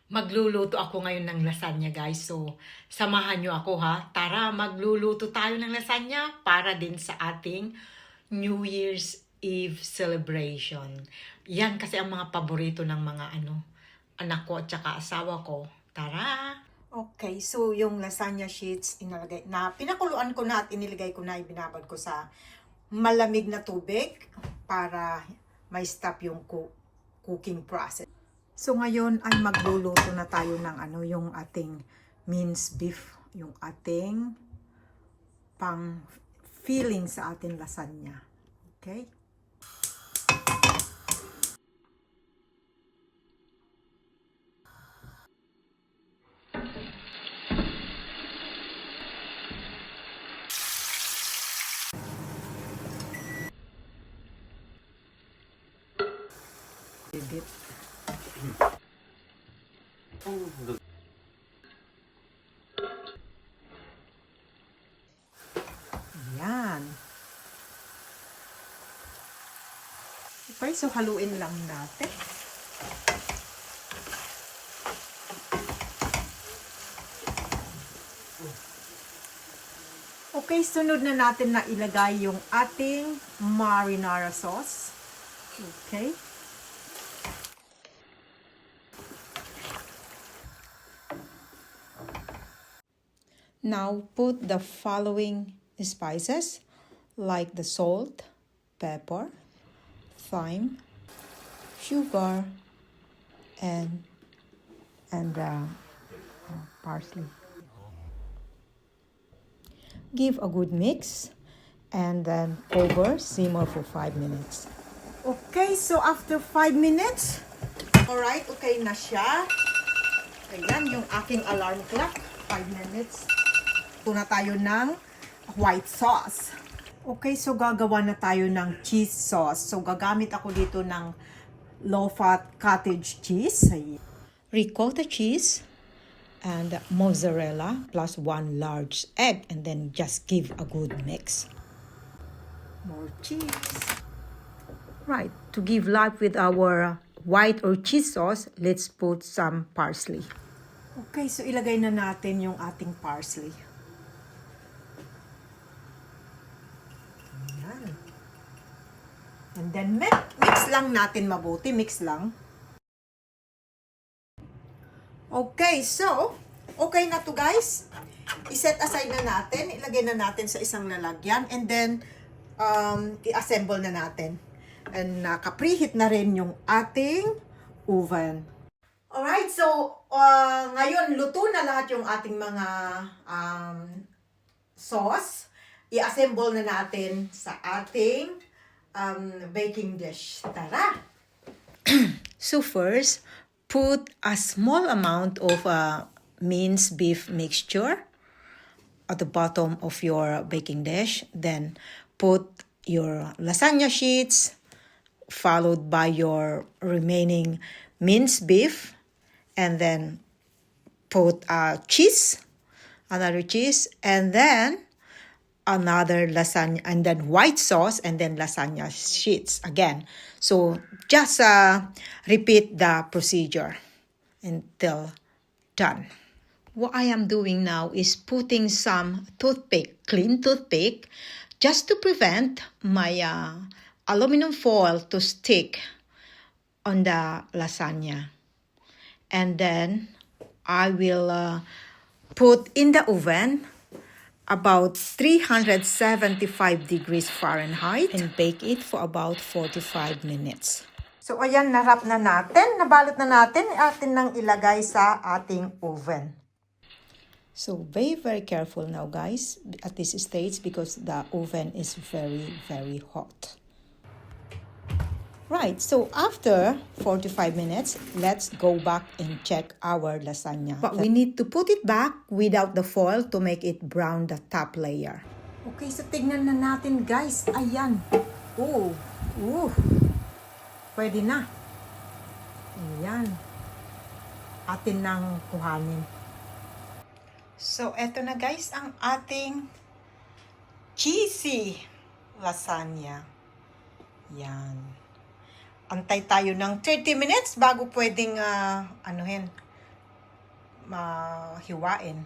Magluluto ako ngayon ng lasagna, guys. So, samahan nyo ako, ha. Tara, magluluto tayo ng lasagna para din sa ating New Year's Eve celebration. Yan kasi ang mga paborito ng mga anak ko at saka asawa ko. Tara! Okay, so yung lasagna sheets pinakuluan ko na at inilagay ko na, ibinabad ko sa malamig na tubig para may stop yung cooking process. So ngayon ay magluluto na tayo ng yung ating minced beef, yung ating pang filling sa ating lasagna. Okay? Bit. Yan. Okay, so haluin lang natin. Okay, sunod na natin na ilagay yung ating marinara sauce. Okay. Now put the following spices like the salt, pepper, thyme, sugar, and parsley. Give a good mix and then simmer for 5 minutes. Okay, so after 5 minutes, alright, okay na siya. Ayan yung aking alarm clock, 5 minutes. Ito na tayo ng white sauce. Okay, so gagawa na tayo ng cheese sauce. So gagamit ako dito ng low-fat cottage cheese, ricotta cheese, and mozzarella plus 1 large egg, and then just give a good mix. More cheese. Right, to give life with our white or cheese sauce, let's put some parsley. Okay, so ilagay na natin yung ating parsley. Ayan. And then mix lang natin mabuti, mix lang. Okay, so, okay na to guys. I-set aside na natin, ilagay na natin sa isang lalagyan, and then, i-assemble na natin. And naka-preheat na rin yung ating oven. Alright, so, ngayon, luto na lahat yung ating mga sauce. I-assemble na natin sa ating baking dish. Tara! So first, put a small amount of minced beef mixture at the bottom of your baking dish. Then put your lasagna sheets, followed by your remaining minced beef, and then put cheese, another cheese, and then another lasagna, and then white sauce, and then lasagna sheets again. So just repeat the procedure until done. What I am doing now is putting some toothpick, clean toothpick, just to prevent my aluminum foil to stick on the lasagna. And then I will put in the oven about 375 degrees Fahrenheit and bake it for about 45 minutes. So ayan, narap na natin, nabalot na natin, atin nang ilagay sa ating oven. So very careful now guys at this stage because the oven is very hot. Right, so after 45 minutes, let's go back and check our lasagna. But we need to put it back without the foil to make it brown the top layer. Okay, so tignan na natin guys. Ayan. Pwede na. Ayan. Atin nang kuhanin. So, eto na guys ang ating cheesy lasagna. Yan. Antay tayo ng 30 minutes bago pwedeng hiwain.